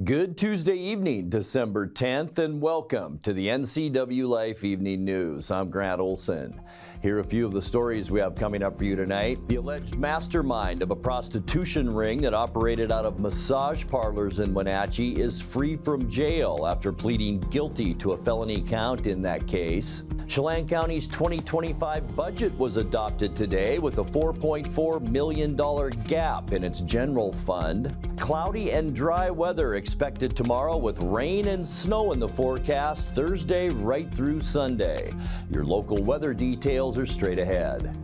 Good Tuesday evening, December 10th, and welcome to the NCWLIFE Evening News. I'm Grant Olson. Here are a few of the stories we have coming up for you tonight. The alleged mastermind of a prostitution ring that operated out of massage parlors in Wenatchee is free from jail after pleading guilty to a felony count in that case. Chelan County's 2025 budget was adopted today with a $4.4 million gap in its general fund. Cloudy and dry weather expected tomorrow with rain and snow in the forecast Thursday right through Sunday. Your local weather details are straight ahead.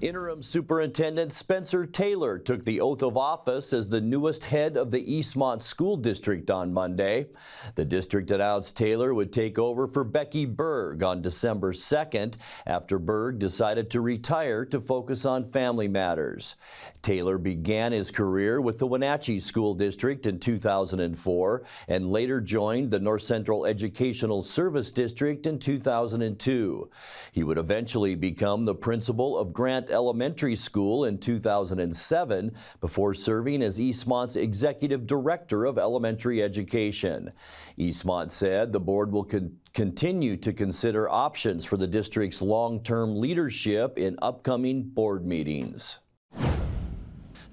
Interim Superintendent Spencer Taylor took the oath of office as the newest head of the Eastmont School District on Monday. The district announced Taylor would take over for Becky Berg on December 2nd after Berg decided to retire to focus on family matters. Taylor began his career with the Wenatchee School District in 2004 and later joined the North Central Educational Service District in 2002. He would eventually become the principal of Grant Elementary School in 2007 before serving as Eastmont's Executive Director of Elementary Education. Eastmont said the board will continue to consider options for the district's long-term leadership in upcoming board meetings.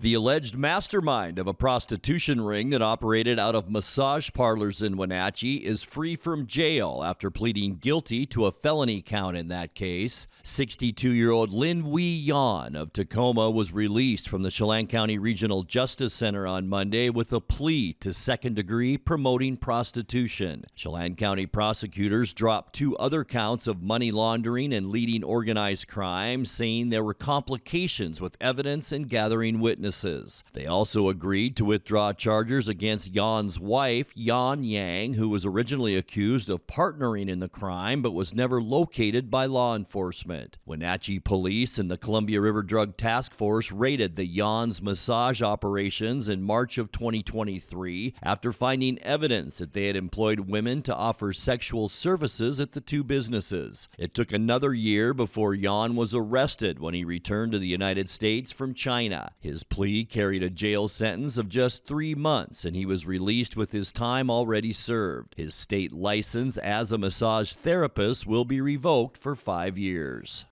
The alleged mastermind of a prostitution ring that operated out of massage parlors in Wenatchee is free from jail after pleading guilty to a felony count in that case. 62-year-old Lin Wee Yan of Tacoma was released from the Chelan County Regional Justice Center on Monday with a plea to second-degree promoting prostitution. Chelan County prosecutors dropped two other counts of money laundering and leading organized crime, saying there were complications with evidence and gathering witnesses. They also agreed to withdraw charges against Yan's wife, Yan Yang, who was originally accused of partnering in the crime but was never located by law enforcement. Wenatchee police and the Columbia River Drug Task Force raided the Yan's massage operations in March of 2023 after finding evidence that they had employed women to offer sexual services at the two businesses. It took another year before Yan was arrested when he returned to the United States from China. His plea carried a jail sentence of just 3 months, and he was released with his time already served. His state license as a massage therapist will be revoked for 5 years.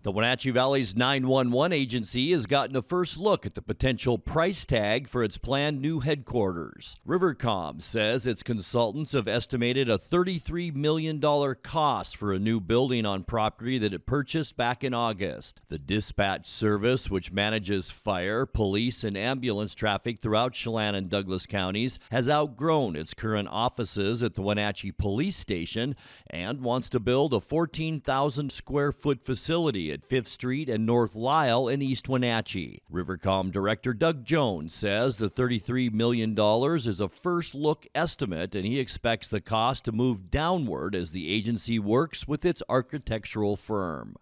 The Wenatchee Valley's 911 agency has gotten a first look at the potential price tag for its planned new headquarters. Rivercom says its consultants have estimated a $33 million cost for a new building on property that it purchased back in August. The dispatch service, which manages fire, police, and ambulance traffic throughout Chelan and Douglas counties, has outgrown its current offices at the Wenatchee Police Station and wants to build a 14,000 square foot facility at 5th Street and North Lyle in East Wenatchee. Rivercom Director Doug Jones says the $33 million is a first-look estimate, and he expects the cost to move downward as the agency works with its architectural firm.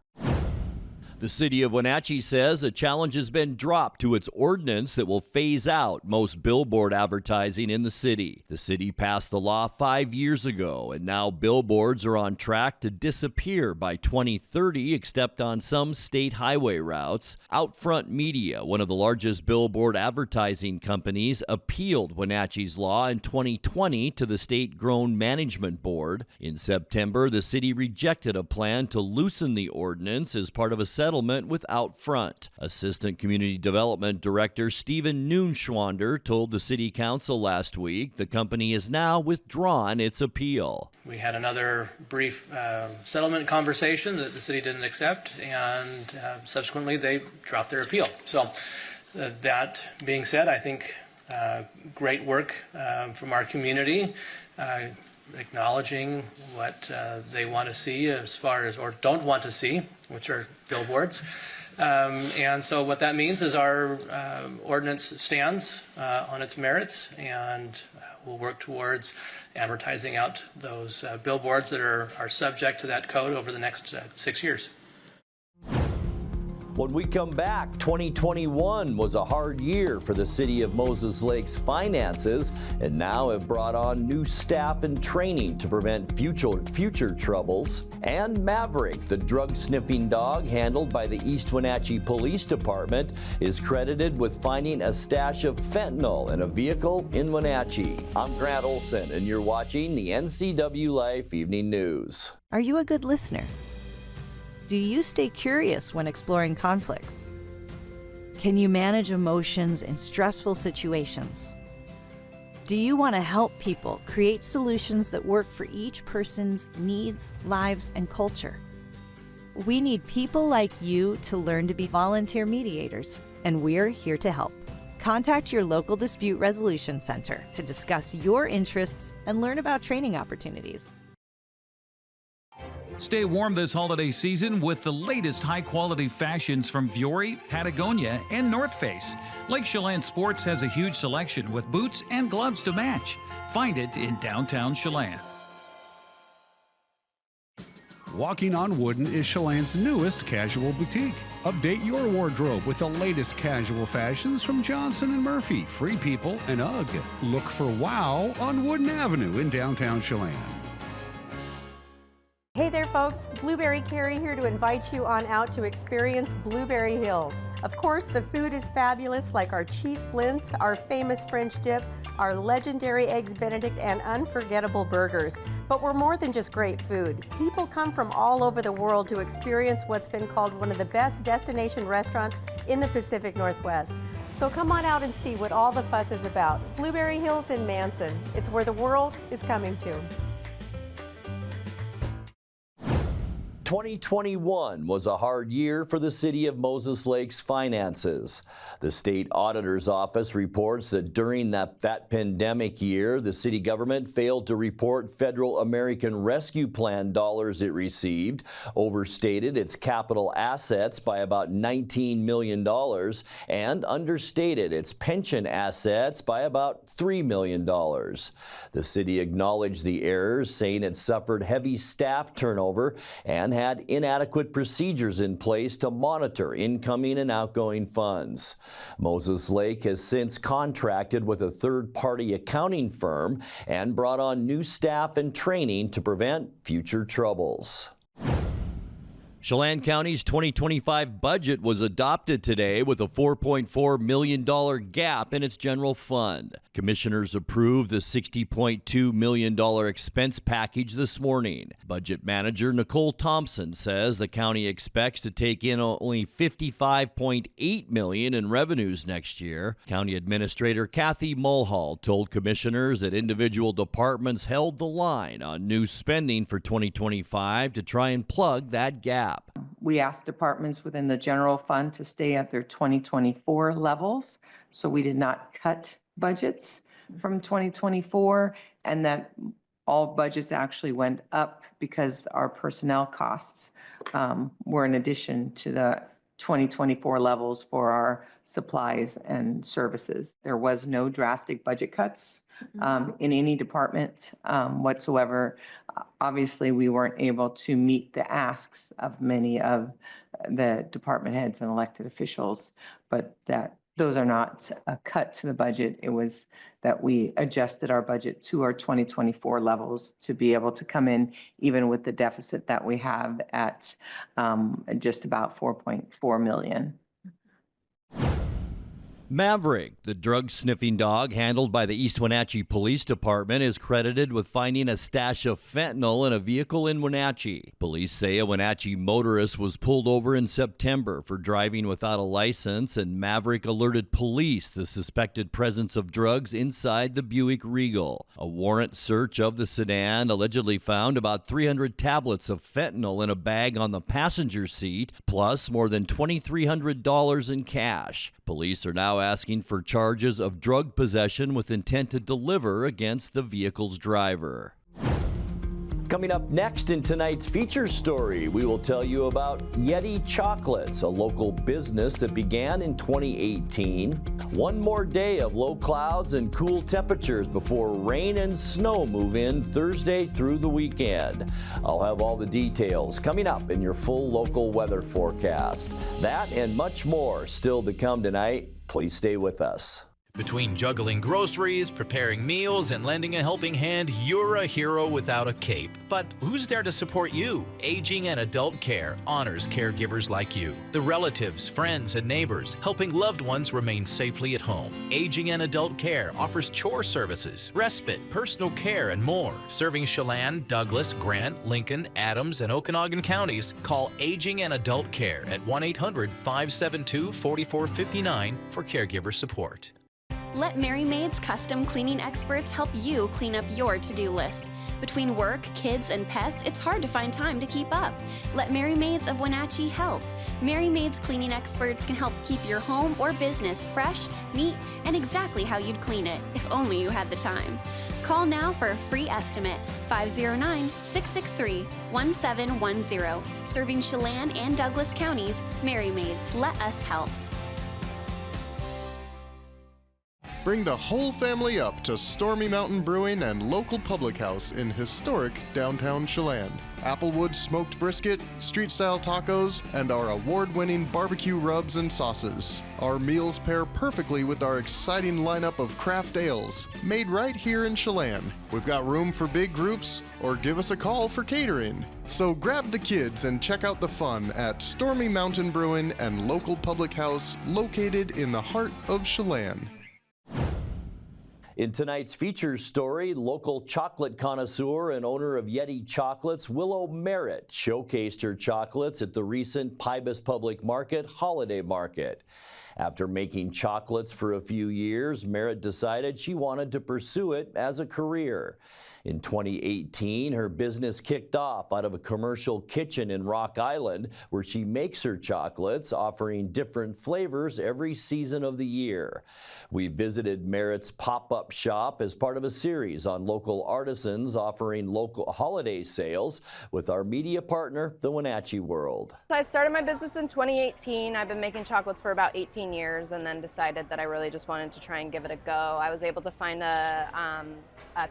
The city of Wenatchee says a challenge has been dropped to its ordinance that will phase out most billboard advertising in the city. The city passed the law 5 years ago, and now billboards are on track to disappear by 2030, except on some state highway routes. Outfront Media, one of the largest billboard advertising companies, appealed Wenatchee's law in 2020 to the State Grown Management Board. In September, the city rejected a plan to loosen the ordinance as part of a settlement with Outfront. Assistant Community Development Director Stephen Noonschwander told the City Council last week the company has now withdrawn its appeal. We had another brief settlement conversation that the city didn't accept, and subsequently they dropped their appeal. So that being said, I think great work from our community, acknowledging what they want to see as far as, or don't want to see, which are billboards. And so what that means is our ordinance stands on its merits, and we'll work towards advertising out those billboards that are subject to that code over the next 6 years. When we come back, 2021 was a hard year for the city of Moses Lake's finances, and now have brought on new staff and training to prevent future troubles. And Maverick, the drug-sniffing dog handled by the East Wenatchee Police Department, is credited with finding a stash of fentanyl in a vehicle in Wenatchee. I'm Grant Olson, and you're watching the NCWLIFE Evening News. Are you a good listener? Do you stay curious when exploring conflicts? Can you manage emotions in stressful situations? Do you want to help people create solutions that work for each person's needs, lives, and culture? We need people like you to learn to be volunteer mediators, and we're here to help. Contact your local dispute resolution center to discuss your interests and learn about training opportunities. Stay warm this holiday season with the latest high-quality fashions from Vuori, Patagonia, and North Face. Lake Chelan Sports has a huge selection with boots and gloves to match. Find it in downtown Chelan. Walking on Wooden is Chelan's newest casual boutique. Update your wardrobe with the latest casual fashions from Johnson & Murphy, Free People, and UGG. Look for WOW on Wooden Avenue in downtown Chelan. Hey there folks, Blueberry Carrie here to invite you on out to experience Blueberry Hills. Of course, the food is fabulous, like our cheese splints, our famous French dip, our legendary Eggs Benedict, and unforgettable burgers. But we're more than just great food. People come from all over the world to experience what's been called one of the best destination restaurants in the Pacific Northwest. So come on out and see what all the fuss is about. Blueberry Hills in Manson. It's where the world is coming to. 2021 was a hard year for the city of Moses Lake's finances. The state auditor's office reports that during that pandemic year, the city government failed to report federal American Rescue Plan dollars it received, overstated its capital assets by about $19 million, and understated its pension assets by about $3 million. The city acknowledged the errors, saying it suffered heavy staff turnover and had inadequate procedures in place to monitor incoming and outgoing funds. Moses Lake has since contracted with a third-party accounting firm and brought on new staff and training to prevent future troubles. Chelan County's 2025 budget was adopted today with a $4.4 million gap in its general fund. Commissioners approved the $60.2 million expense package this morning. Budget manager Nicole Thompson says the county expects to take in only $55.8 million in revenues next year. County Administrator Kathy Mulhall told commissioners that individual departments held the line on new spending for 2025 to try and plug that gap. We asked departments within the general fund to stay at their 2024 levels, so we did not cut budgets from 2024, and that all budgets actually went up because our personnel costs were in addition to the 2024 levels for our supplies and services. There was no drastic budget cuts in any department whatsoever. Obviously, we weren't able to meet the asks of many of the department heads and elected officials, but those are not a cut to the budget. It was that we adjusted our budget to our 2024 levels to be able to come in even with the deficit that we have at just about $4.4 million. Maverick, the drug-sniffing dog handled by the East Wenatchee Police Department, is credited with finding a stash of fentanyl in a vehicle in Wenatchee. Police say a Wenatchee motorist was pulled over in September for driving without a license, and Maverick alerted police the suspected presence of drugs inside the Buick Regal. A warrant search of the sedan allegedly found about 300 tablets of fentanyl in a bag on the passenger seat, plus more than $2,300 in cash. Police are now asking for charges of drug possession with intent to deliver against the vehicle's driver. Coming up next in tonight's feature story, we will tell you about Yeti Chocolates, a local business that began in 2018. One more day of low clouds and cool temperatures before rain and snow move in Thursday through the weekend. I'll have all the details coming up in your full local weather forecast. That and much more still to come tonight. Please stay with us. Between juggling groceries, preparing meals, and lending a helping hand, you're a hero without a cape. But who's there to support you? Aging and Adult Care honors caregivers like you, the relatives, friends, and neighbors, helping loved ones remain safely at home. Aging and Adult Care offers chore services, respite, personal care, and more. Serving Chelan, Douglas, Grant, Lincoln, Adams, and Okanagan counties, call Aging and Adult Care at 1-800-572-4459 for caregiver support. Let Mary Maid's custom cleaning experts help you clean up your to-do list. Between work, kids, and pets, it's hard to find time to keep up. Let Mary Maids of Wenatchee help. Mary Maid's cleaning experts can help keep your home or business fresh, neat, and exactly how you'd clean it, if only you had the time. Call now for a free estimate, 509-663-1710. Serving Chelan and Douglas counties, Mary Maids, let us help. Bring the whole family up to Stormy Mountain Brewing and local public house in historic downtown Chelan. Applewood smoked brisket, street-style tacos, and our award-winning barbecue rubs and sauces. Our meals pair perfectly with our exciting lineup of craft ales, made right here in Chelan. We've got room for big groups, or give us a call for catering. So grab the kids and check out the fun at Stormy Mountain Brewing and local public house located in the heart of Chelan. In tonight's features story, local chocolate connoisseur and owner of Yeti Chocolates, Willow Merritt, showcased her chocolates at the recent Pybus Public Market Holiday Market. After making chocolates for a few years, Merritt decided she wanted to pursue it as a career. In 2018, her business kicked off out of a commercial kitchen in Rock Island where she makes her chocolates, offering different flavors every season of the year. We visited Merritt's pop-up shop as part of a series on local artisans offering local holiday sales with our media partner, the Wenatchee World. I started my business in 2018. I've been making chocolates for about 18 years and then decided that I really just wanted to try and give it a go. I was able to find a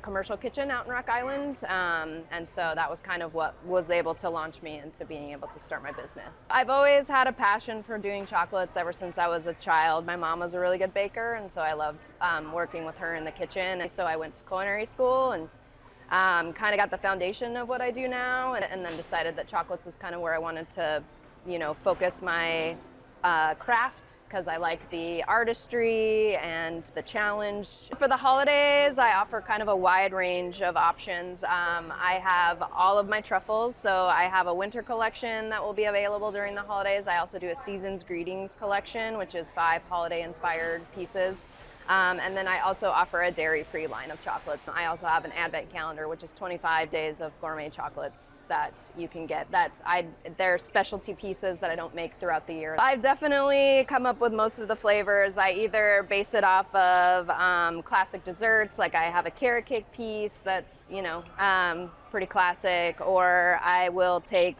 commercial kitchen out in Rock Island, and so that was kind of what was able to launch me into being able to start my business. I've always had a passion for doing chocolates ever since I was a child. My mom was a really good baker, and so I loved working with her in the kitchen. And so I went to culinary school and kind of got the foundation of what I do now, and then decided that chocolates was kind of where I wanted to, focus my craft, because I like the artistry and the challenge. For the holidays, I offer kind of a wide range of options. I have all of my truffles, so I have a winter collection that will be available during the holidays. I also do a season's greetings collection, which is 5 holiday-inspired pieces. And then I also offer a dairy-free line of chocolates. I also have an advent calendar, which is 25 days of gourmet chocolates that you can get. They're specialty pieces that I don't make throughout the year. I've definitely come up with most of the flavors. I either base it off of classic desserts, like I have a carrot cake piece that's, pretty classic, or I will take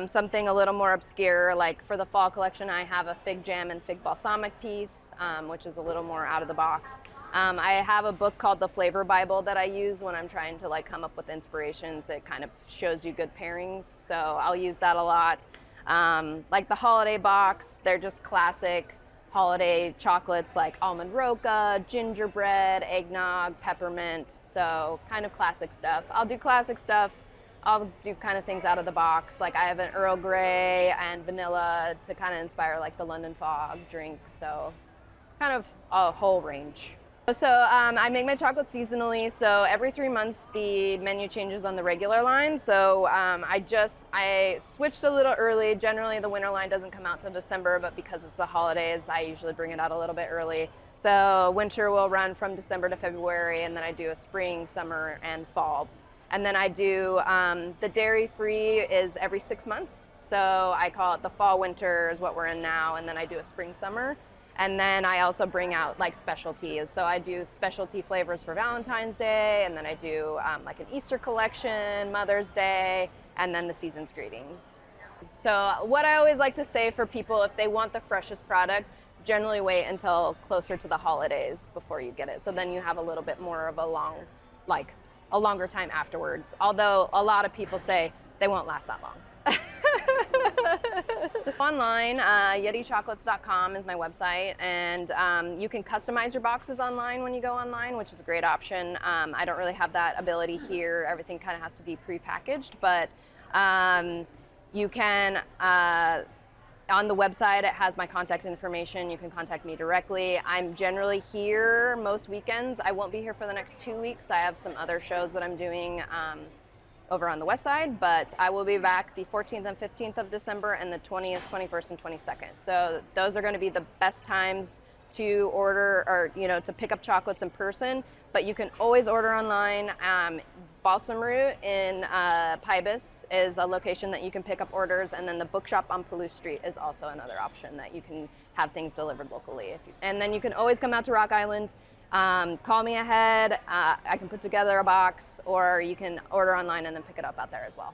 something a little more obscure, like for the fall collection, I have a fig jam and fig balsamic piece, which is a little more out of the box. I have a book called The Flavor Bible that I use when I'm trying to come up with inspirations. It kind of shows you good pairings, so I'll use that a lot. Like the holiday box, they're just classic holiday chocolates like almond roca, gingerbread, eggnog, peppermint, so kind of classic stuff. I'll do classic stuff. I'll do kind of things out of the box. Like I have an Earl Grey and vanilla to kind of inspire like the London Fog drink. So kind of a whole range. So I make my chocolate seasonally. So every 3 months the menu changes on the regular line. So I switched a little early. Generally the winter line doesn't come out till December, but because it's the holidays, I usually bring it out a little bit early. So winter will run from December to February, and then I do a spring, summer, and fall. And then I do the dairy-free is every 6 months. So I call it the fall winter is what we're in now, and then I do a spring summer. And then I also bring out like specialties. So I do specialty flavors for Valentine's Day, and then I do like an Easter collection, Mother's Day, and then the season's greetings. So what I always like to say for people, if they want the freshest product, generally wait until closer to the holidays before you get it. So then you have a little bit more of a longer time afterwards. Although a lot of people say they won't last that long. Online, yetichocolates.com is my website, and you can customize your boxes online when you go online, which is a great option. I don't really have that ability here. Everything kind of has to be prepackaged, but you can, on the website, it has my contact information. You can contact me directly. I'm generally here most weekends. I won't be here for the next 2 weeks. I have some other shows that I'm doing over on the west side, but I will be back the 14th and 15th of December and the 20th, 21st, and 22nd. So those are going to be the best times to order or, to pick up chocolates in person, but you can always order online. Balsam Root in Pybus is a location that you can pick up orders, and then the bookshop on Palouse Street is also another option that you can have things delivered locally. And then you can always come out to Rock Island. Call me ahead, I can put together a box, or you can order online and then pick it up out there as well.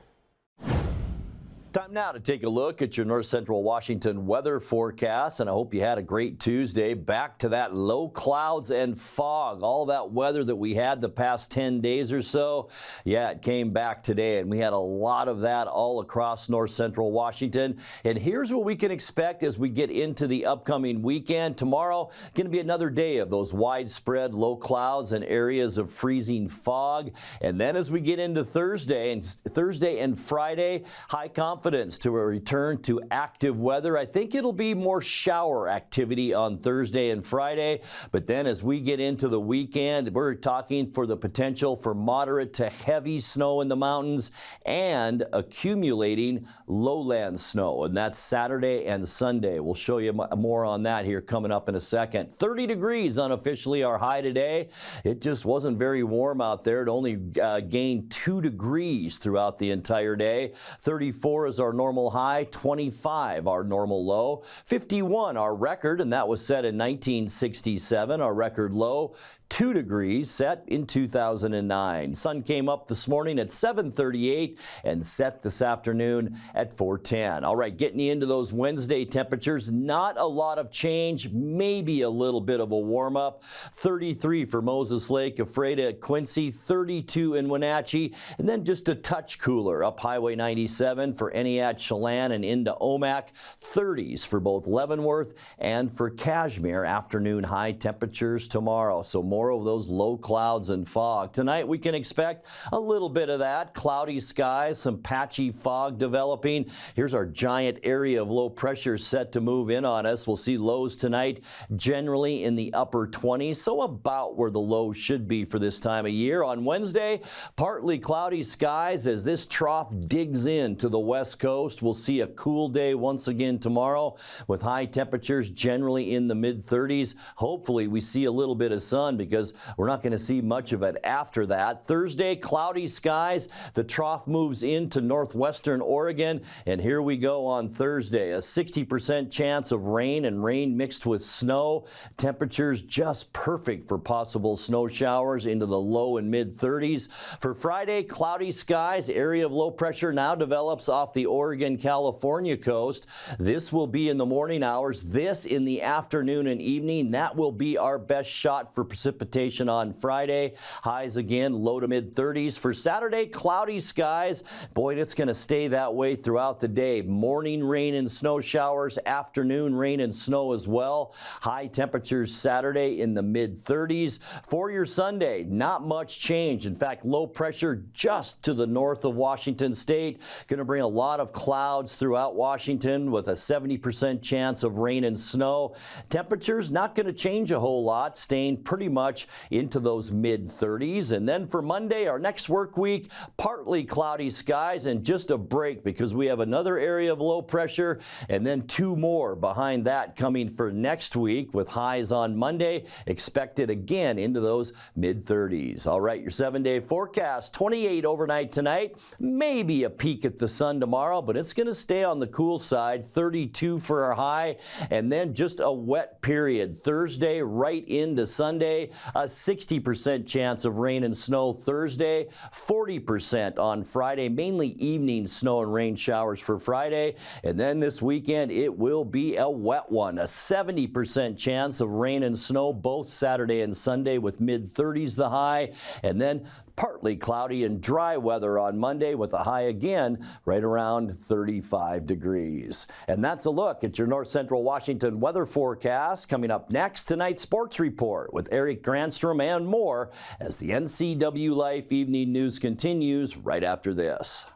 Time now to take a look at your North Central Washington weather forecast, and I hope you had a great Tuesday. Back to that low clouds and fog, all that weather that we had the past 10 days or so. Yeah, it came back today, and we had a lot of that all across North Central Washington. And here's what we can expect as we get into the upcoming weekend. Tomorrow, going to be another day of those widespread low clouds and areas of freezing fog. And then as we get into Thursday and Friday, high confidence to a return to active weather. I think it'll be more shower activity on Thursday and Friday, but then as we get into the weekend, we're talking for the potential for moderate to heavy snow in the mountains and accumulating lowland snow, and that's Saturday and Sunday. We'll show you more on that here coming up in a second. 30 degrees unofficially our high today. It just wasn't very warm out there. It only gained 2 degrees throughout the entire day. 34 is our normal high, 25 our normal low, 51 our record, and that was set in 1967. Our record low, 2 degrees, set in 2009. Sun came up this morning at 7:38 and set this afternoon at 4:10. All right, getting you into those Wednesday temperatures, not a lot of change, maybe a little bit of a warm up. 33 for Moses Lake, Ephrata at Quincy, 32 in Wenatchee, and then just a touch cooler up Highway 97 for Eniat, Chelan, and into Omak. 30s for both Leavenworth and for Cashmere. Afternoon high temperatures tomorrow, so more of those low clouds and fog. Tonight we can expect a little bit of that. Cloudy skies, some patchy fog developing. Here's our giant area of low pressure set to move in on us. We'll see lows tonight generally in the upper 20s, so about where the low should be for this time of year. On Wednesday, partly cloudy skies as this trough digs into the west coast. We'll see a cool day once again tomorrow with high temperatures generally in the mid-30s. Hopefully we see a little bit of sun because we're not going to see much of it after that. Thursday, cloudy skies. The trough moves into northwestern Oregon, and here we go on Thursday. A 60% chance of rain and rain mixed with snow. Temperatures just perfect for possible snow showers into the low and mid-30s. For Friday, cloudy skies. Area of low pressure now develops off the Oregon-California coast. This will be in the morning hours. This in the afternoon and evening. That will be our best shot for precipitation on Friday. Highs again, low to mid-30s. For Saturday, cloudy skies. Boy, it's going to stay that way throughout the day. Morning rain and snow showers. Afternoon rain and snow as well. High temperatures Saturday in the mid-30s. For your Sunday, not much change. In fact, low pressure just to the north of Washington State. Going to bring a lot of clouds throughout Washington with a 70% chance of rain and snow. Temperatures not going to change a whole lot, staying pretty much much into those mid-30s. And then for Monday, our next work week, partly cloudy skies and just a break because we have another area of low pressure and then 2 more behind that coming for next week with highs on Monday expected again into those mid-30s. All right, your 7-day forecast, 28 overnight tonight, maybe a peek at the sun tomorrow, but it's going to stay on the cool side, 32 for our high, and then just a wet period Thursday right into Sunday, a 60% chance of rain and snow Thursday, 40% on Friday, mainly evening snow and rain showers for Friday, and then this weekend it will be a wet one, a 70% chance of rain and snow both Saturday and Sunday with mid-30s the high, and then partly cloudy and dry weather on Monday with a high again right around 35 degrees. And that's a look at your North Central Washington weather forecast. Coming up next, tonight's sports report with Eric Granstrom and more as the NCWLIFE Evening News continues right after this.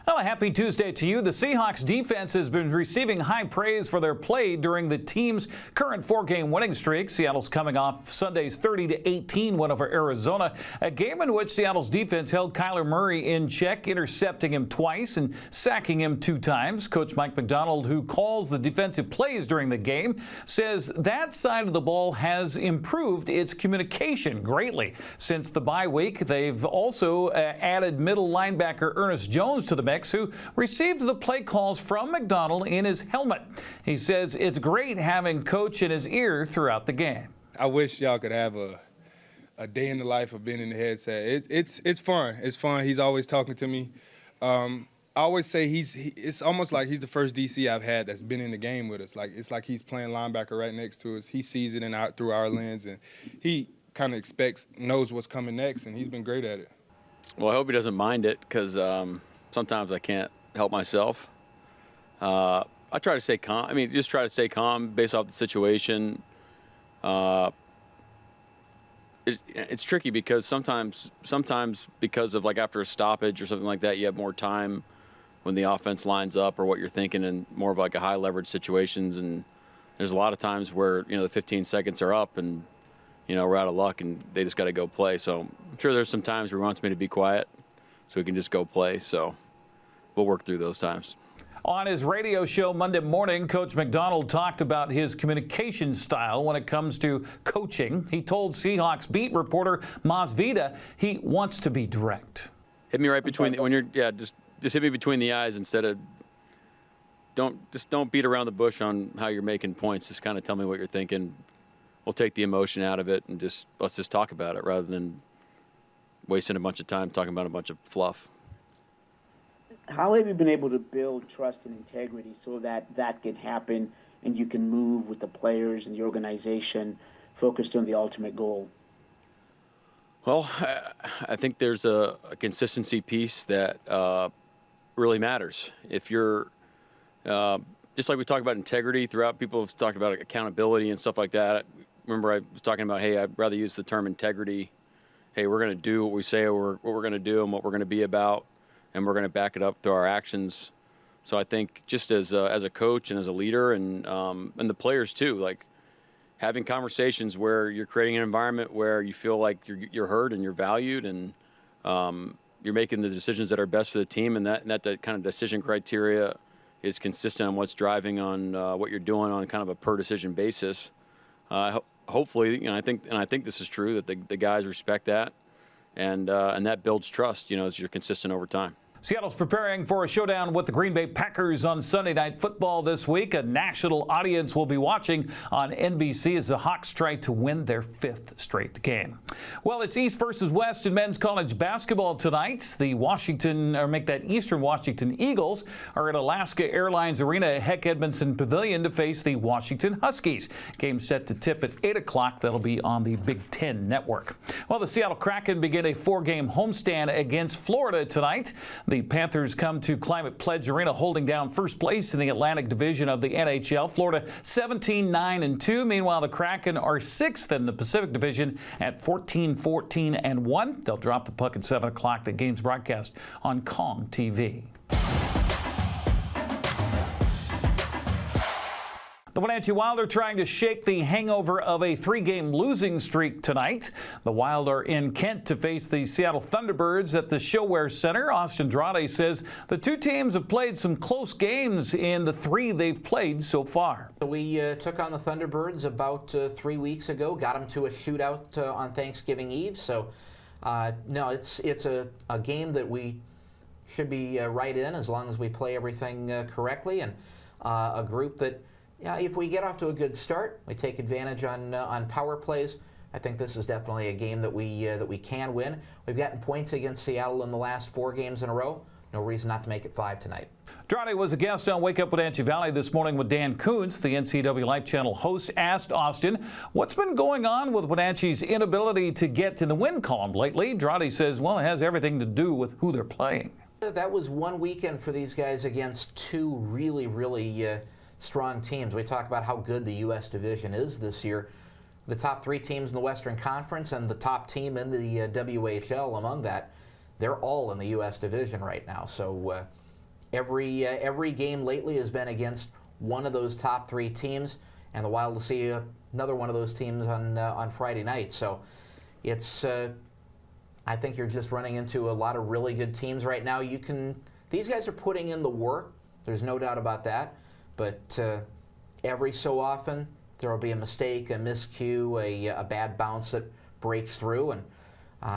Well, a happy Tuesday to you. The Seahawks defense has been receiving high praise for their play during the team's current 4-game winning streak. Seattle's coming off Sunday's 30-18 win over Arizona, a game in which Seattle's defense held Kyler Murray in check, intercepting him twice and sacking him 2 times. Coach Mike Macdonald, who calls the defensive plays during the game, says that side of the ball has improved its communication greatly since the bye week. They've also added middle linebacker Ernest Jones to the mix, who received the play calls from Macdonald in his helmet. He says it's great having Coach in his ear throughout the game. I wish y'all could have a day in the life of being in the headset. It's fun. It's fun. He's always talking to me. I always say it's almost like he's the first DC I've had that's been in the game with us. It's like he's playing linebacker right next to us. He sees it through our lens, and he kind of knows what's coming next, and he's been great at it. Well, I hope he doesn't mind it because sometimes I can't help myself. I try to stay calm. I mean, just try to stay calm based off the situation. It's tricky because sometimes because of like after a stoppage or something like that, you have more time when the offense lines up or what you're thinking in more of like a high leverage situations. And there's a lot of times where, the 15 seconds are up and, we're out of luck and they just got to go play. So I'm sure there's some times where he wants me to be quiet so we can just go play. So we'll work through those times. On his radio show Monday morning, Coach Macdonald talked about his communication style when it comes to coaching. He told Seahawks beat reporter Maz Vida he wants to be direct. Hit me right between just hit me between the eyes instead of don't beat around the bush on how you're making points. Just kind of tell me what you're thinking. We'll take the emotion out of it and let's just talk about it rather than wasting a bunch of time talking about a bunch of fluff. How have you been able to build trust and integrity so that that can happen and you can move with the players and the organization focused on the ultimate goal? Well, I think there's a consistency piece that really matters. If you're, just like we talk about integrity throughout, people have talked about accountability and stuff like that. Remember I was talking about, hey, I'd rather use the term integrity. Hey, we're going to do what we say what we're going to do and what we're going to be about, and we're going to back it up through our actions. So I think just as a coach and as a leader and the players too, like having conversations where you're creating an environment where you feel like you're heard and you're valued and you're making the decisions that are best for the team, and that kind of decision criteria is consistent on what's driving on what you're doing on kind of a per decision basis. Hopefully, I think this is true, that the guys respect that, and that builds trust, as you're consistent over time. Seattle's preparing for a showdown with the Green Bay Packers on Sunday Night Football this week. A national audience will be watching on NBC as the Hawks try to win their 5th straight game. Well, it's East versus West in men's college basketball tonight. The Eastern Washington Eagles are at Alaska Airlines Arena at Heck Edmondson Pavilion to face the Washington Huskies. Game set to tip at 8 o'clock. That'll be on the Big Ten Network. Well, the Seattle Kraken begin a 4-game homestand against Florida tonight. The Panthers come to Climate Pledge Arena holding down first place in the Atlantic Division of the NHL. Florida 17-9-2. Meanwhile, the Kraken are 6th in the Pacific Division at 14-14-1. They'll drop the puck at 7 o'clock. The game's broadcast on Kong TV. The Wenatchee Wild are trying to shake the hangover of a 3-game losing streak tonight. The Wild are in Kent to face the Seattle Thunderbirds at the ShoWare Center. Austin Drade says the two teams have played some close games in the 3 they've played so far. We took on the Thunderbirds about 3 weeks ago, got them to a shootout on Thanksgiving Eve. So, no, it's a game that we should be right in as long as we play everything correctly, and a group that, yeah, if we get off to a good start, we take advantage on power plays. I think this is definitely a game that we can win. We've gotten points against Seattle in the last 4 games in a row. No reason not to make it 5 tonight. Drade was a guest on Wake Up Wenatchee Valley this morning with Dan Kuntz. The NCWLIFE channel host asked Austin what's been going on with Wenatchee's inability to get to the win column lately. Drade says, well, it has everything to do with who they're playing. That was one weekend for these guys against 2 really, really strong teams. We talk about how good the U.S. division is this year. The top 3 teams in the Western Conference and the top team in the WHL among that, they're all in the U.S. division right now. So every game lately has been against one of those top 3 teams, and the Wild will see another one of those teams on Friday night. So it's I think you're just running into a lot of really good teams right now. These guys are putting in the work. There's no doubt about that. But every so often, there will be a mistake, a miscue, a bad bounce that breaks through. And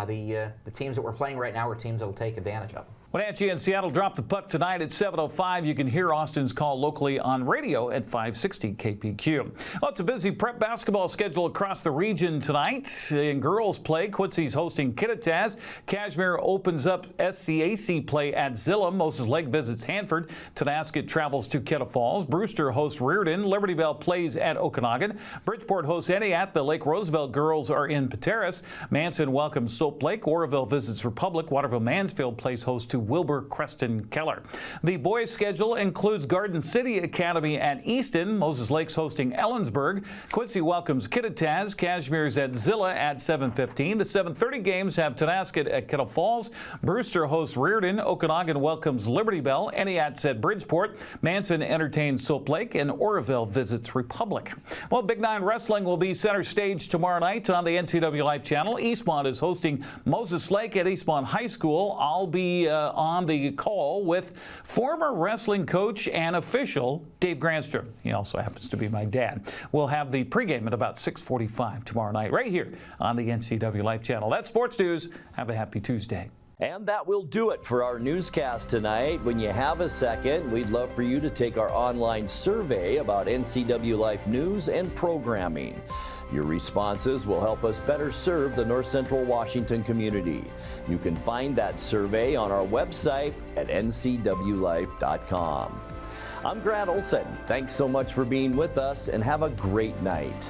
the teams that we're playing right now are teams that will take advantage of them. Wenatchee and Seattle drop the puck tonight at 7:05. You can hear Austin's call locally on radio at 560 KPQ. Well, it's a busy prep basketball schedule across the region tonight. In girls play, Quincy's hosting Kittitas. Cashmere opens up SCAC play at Zillam. Moses Lake visits Hanford. Tonasket travels to Kettle Falls. Brewster hosts Reardon. Liberty Bell plays at Okanagan. Bridgeport hosts Entiat. The Lake Roosevelt girls are in Pateros. Manson welcomes Soap Lake. Oroville visits Republic. Waterville Mansfield plays host to Wilbur Creston Keller. The boys' schedule includes Garden City Academy at Easton. Moses Lake's hosting Ellensburg. Quincy welcomes Kittitas. Cashmere's at Zilla at 7:15. The 7:30 games have Tonasket at Kettle Falls. Brewster hosts Reardon. Okanagan welcomes Liberty Bell. Entiat's at Bridgeport. Manson entertains Soap Lake, and Oroville visits Republic. Well, Big 9 Wrestling will be center stage tomorrow night on the NCWLIFE channel. Eastmont is hosting Moses Lake at Eastmont High School. I'll be on the call with former wrestling coach and official Dave Granstrom. He also happens to be my dad. We'll have the pregame at about 6:45 tomorrow night right here on the NCWLIFE channel. That's sports news. Have a happy Tuesday. And that will do it for our newscast tonight. When you have a second, we'd love for you to take our online survey about NCWLIFE news and programming. Your responses will help us better serve the North Central Washington community. You can find that survey on our website at ncwlife.com. I'm Grant Olson. Thanks so much for being with us, and have a great night.